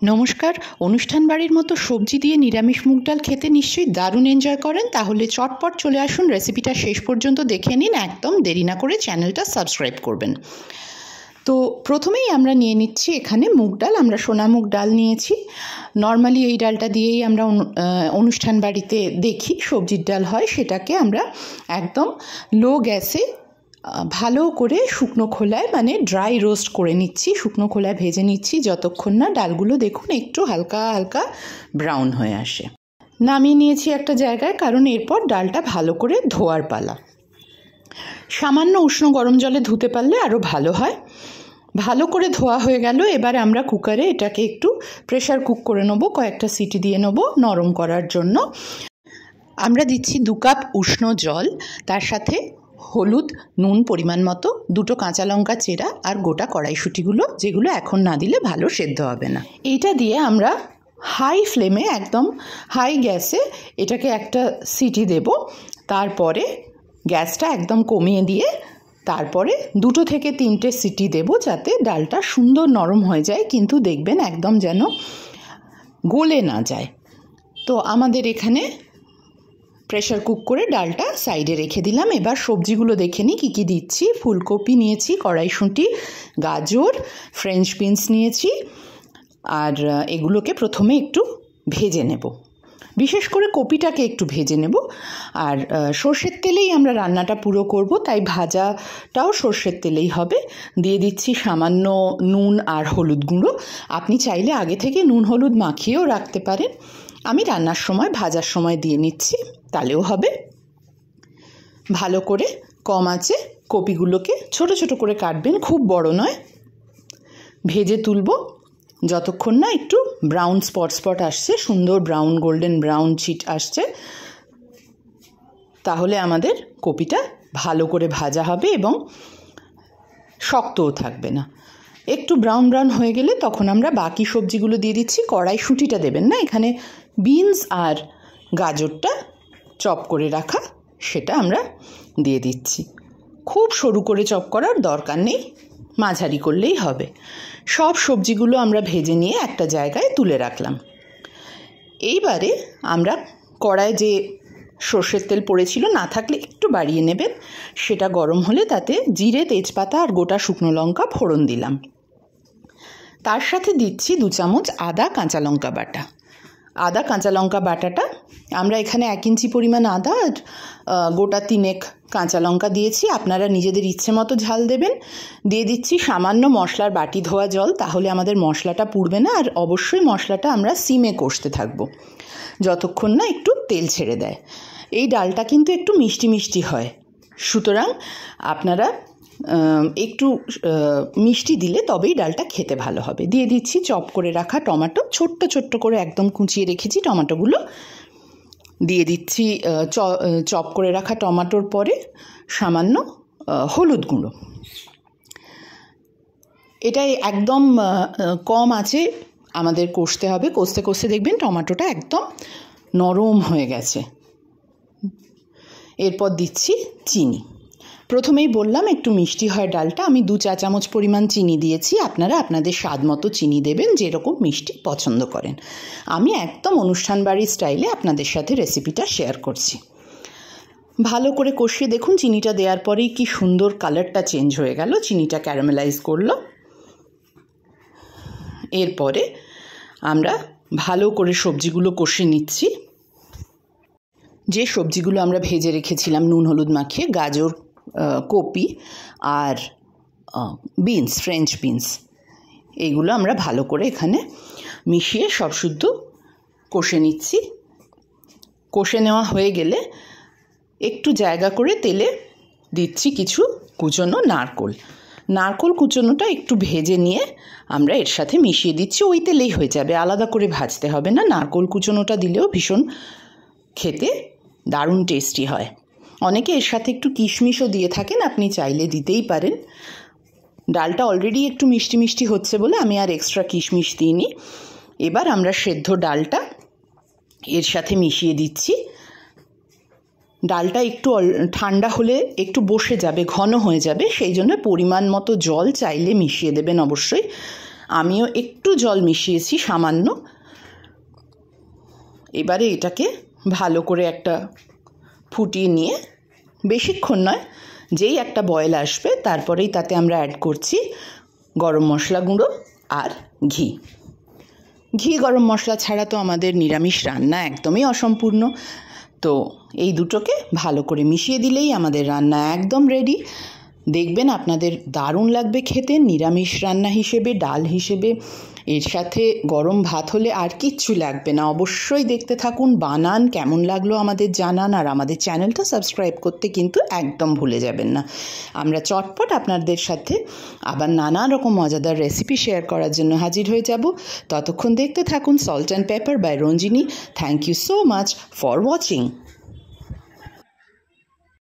নমস্কার। অনুষ্ঠান বাড়ির মতো সবজি দিয়ে নিরামিষ মুগ ডাল খেতে নিশ্চয়ই দারুণ এনজয় করেন। তাহলে চটপট চলে আসুন, রেসিপিটা শেষ পর্যন্ত দেখে নিন, একদম দেরি না করে চ্যানেলটা সাবস্ক্রাইব করবেন। তো প্রথমেই আমরা নিয়ে নিচ্ছি এখানে মুগ ডাল। আমরা সোনা মুগ ডাল নিয়েছি। নর্মালি এই ডালটা দিয়েই আমরা অনুষ্ঠান বাড়িতে দেখি সবজির ডাল হয়, সেটাকে আমরা একদম লো গ্যাসে ভালো করে শুকনো খোলায় মানে ড্রাই রোস্ট করে নিচ্ছি, শুকনো খোলায় ভেজে নিচ্ছি যতক্ষণ না ডালগুলো দেখুন একটু হালকা হালকা ব্রাউন হয়ে আসে। নামিয়ে নিয়েছি একটা জায়গায়, কারণ এরপর ডালটা ভালো করে ধোয়ার পালা। সামান্য উষ্ণ গরম জলে ধুতে পারলে আরও ভালো হয়। ভালো করে ধোয়া হয়ে গেল। এবার আমরা কুকারে এটাকে একটু প্রেশার কুক করে নেবো, কয়েকটা সিটি দিয়ে নেবো নরম করার জন্য। আমরা দিচ্ছি 2 কাপ উষ্ণ জল, তার সাথে হলুদ, নুন পরিমাণ মতো, 2টো কাঁচা লঙ্কা চেরা আর গোটা কড়াইশুঁটিগুলো, যেগুলো এখন না দিলে ভালো সেদ্ধ হবে না। এইটা দিয়ে আমরা হাই ফ্লেমে, একদম হাই গ্যাসে এটাকে একটা সিটি দেব। তারপরে গ্যাসটা একদম কমিয়ে দিয়ে তারপরে 2 থেকে 3টে সিটি দেব, যাতে ডালটা সুন্দর নরম হয়ে যায়, কিন্তু দেখবেন একদম যেন গলে না যায়। তো আমাদের এখানে প্রেশার কুক করে ডালটা সাইডে রেখে দিলাম। এবার সবজিগুলো দেখে নিই কী কী দিচ্ছি। ফুলকপি নিয়েছি, কড়াইশুঁটি, গাজর, ফ্রেঞ্চ বিনস নিয়েছি, আর এগুলোকে প্রথমে একটু ভেজে নেব, বিশেষ করে কপিটাকে একটু ভেজে নেব। আর সর্ষের তেলেই আমরা রান্নাটা পুরো করব, তাই ভাজাটাও সর্ষের তেলেই হবে। দিয়ে দিচ্ছি সামান্য নুন আর হলুদ গুঁড়ো। আপনি চাইলে আগে থেকে নুন হলুদ মাখিয়েও রাখতে পারেন। আমি রান্নার সময় ভাজার সময় দিয়ে নিচ্ছি, তাহলেও হবে। ভালো করে কম আঁচে কপিগুলোকে ছোট ছোট করে কাটবেন, খুব বড় নয়। ভেজে তুলব যতক্ষণ না একটু ব্রাউন স্পট আসছে, সুন্দর ব্রাউন গোল্ডেন ব্রাউন ছিট আসছে, তাহলে আমাদের কপিটা ভালো করে ভাজা হবে এবং শক্তও থাকবে না। একটু ব্রাউন ব্রাউন হয়ে গেলে তখন আমরা বাকি সবজিগুলো দিয়ে দিচ্ছি। কড়াইশুঁটিটা দেবেন না, এখানে বিনস আর গাজরটা চপ করে রাখা, সেটা আমরা দিয়ে দিচ্ছি। খুব সরু করে চপ করার দরকার নেই, মাঝারি করলেই হবে। সব সবজিগুলো আমরা ভেজে নিয়ে একটা জায়গায় তুলে রাখলাম। এইবারে আমরা কড়ায় যে সর্ষের তেল পড়েছিল, না থাকলে একটু বাড়িয়ে নেবেন, সেটা গরম হলে তাতে জিরে, তেজপাতা আর গোটা শুকনো লঙ্কা ফোড়ন দিলাম। তার সাথে দিচ্ছি 2 চামচ আদা কাঁচা লঙ্কা বাটা। আদা কাঁচা লঙ্কা বাটাটা আমরা এখানে 1 ইঞ্চি পরিমাণ আদা আর গোটা 3 কাঁচা লঙ্কা দিয়েছি। আপনারা নিজেদের ইচ্ছে মতো ঝাল দেবেন। দিয়ে দিচ্ছি সামান্য মশলার বাটি ধোয়া জল, তাহলে আমাদের মশলাটা পুড়বে না। আর অবশ্যই মশলাটা আমরা সিমে কষতে থাকবো যতক্ষণ না একটু তেল ছেড়ে দেয়। এই ডালটা কিন্তু একটু মিষ্টি মিষ্টি হয়, সুতরাং আপনারা একটু মিষ্টি দিলে তবেই ডালটা খেতে ভালো হবে। দিয়ে দিচ্ছি চপ করে রাখা টমেটো, ছোট্ট ছোট্ট করে একদম কুচিয়ে রেখেছি টমেটোগুলো। দিয়ে দিচ্ছি চপ করে রাখা টমেটোর পরে সামান্য হলুদ গুঁড়ো। এটাই একদম কম আঁচে আমাদের কষতে হবে। কষতে কষতে দেখবেন টমেটোটা একদম নরম হয়ে গেছে। এরপর দিচ্ছি চিনি। প্রথমেই বললাম একটু মিষ্টি হয় ডালটা, আমি 2 চা চামচ পরিমাণ চিনি দিয়েছি। আপনারা আপনাদের স্বাদ মতো চিনি দেবেন, যেরকম মিষ্টি পছন্দ করেন। আমি একদম অনুষ্ঠান বাড়ির স্টাইলে আপনাদের সাথে রেসিপিটা শেয়ার করছি। ভালো করে কষিয়ে দেখুন, চিনিটা দেওয়ার পরেই কি সুন্দর কালারটা চেঞ্জ হয়ে গেল, চিনিটা ক্যারামেলাইজ করলো। এরপরে আমরা ভালো করে সবজিগুলো কষিয়ে নিচ্ছি। যে সবজিগুলো আমরা ভেজে রেখেছিলাম নুন হলুদ মাখিয়ে, গাজর, কপি আর বিনস, ফ্রেঞ্চ বিনস, এইগুলো আমরা ভালো করে এখানে মিশিয়ে সব শুদ্ধ কষে নিচ্ছি। কষে নেওয়া হয়ে গেলে একটু জায়গা করে তেলে দিচ্ছি কিছু কুচনো নারকোল। নারকোল কুচনোটা একটু ভেজে নিয়ে আমরা এর সাথে মিশিয়ে দিচ্ছি। ওই তেলেই হয়ে যাবে, আলাদা করে ভাজতে হবে না। নারকোল কুচনোটা দিলেও ভীষণ খেতে দারুণ টেস্টি হয়। অনেকে এর সাথে একটু কিশমিশও দিয়ে থাকেন, আপনি চাইলে দিতেই পারেন। ডালটা অলরেডি একটু মিষ্টি মিষ্টি হচ্ছে বলে আমি আর এক্সট্রা কিশমিশ দিইনি। এবার আমরা সেদ্ধ ডালটা এর সাথে মিশিয়ে দিচ্ছি। ডালটা একটু ঠান্ডা হলে একটু বসে যাবে, ঘন হয়ে যাবে, সেই জন্য পরিমাণ মতো জল চাইলে মিশিয়ে দেবেন অবশ্যই। আমিও একটু জল মিশিয়েছি সামান্য। এবারে এটাকে ভালো করে একটা ফুটিয়ে নিয়ে, বেশিক্ষণ নয়, যেই একটা বয়েল আসবে তারপরেই তাতে আমরা অ্যাড করছি গরম মশলা গুঁড়ো আর ঘি। ঘি গরম মশলা ছাড়া তো আমাদের নিরামিষ রান্না একদমই অসম্পূর্ণ। তো এই দুটোকে ভালো করে মিশিয়ে দিলেই আমাদের রান্না একদম রেডি। দেখবেন আপনাদের দারুণ লাগবে খেতে। নিরামিষ রান্না হিসেবে, ডাল হিসেবে, এর সাথে গরম ভাত হলে আর কিচ্ছু লাগবে না। অবশ্যই দেখতে থাকুন, বানান, কেমন লাগলো আমাদের জানান, আর আমাদের চ্যানেলটা সাবস্ক্রাইব করতে কিন্তু একদম ভুলে যাবেন না। আমরা চটপট আপনাদের সাথে আবার নানা রকম মজাদার রেসিপি শেয়ার করার জন্য হাজির হয়ে যাব। ততক্ষণ দেখতে থাকুন salt and pepper by Ranjini. Thank you so much for watching.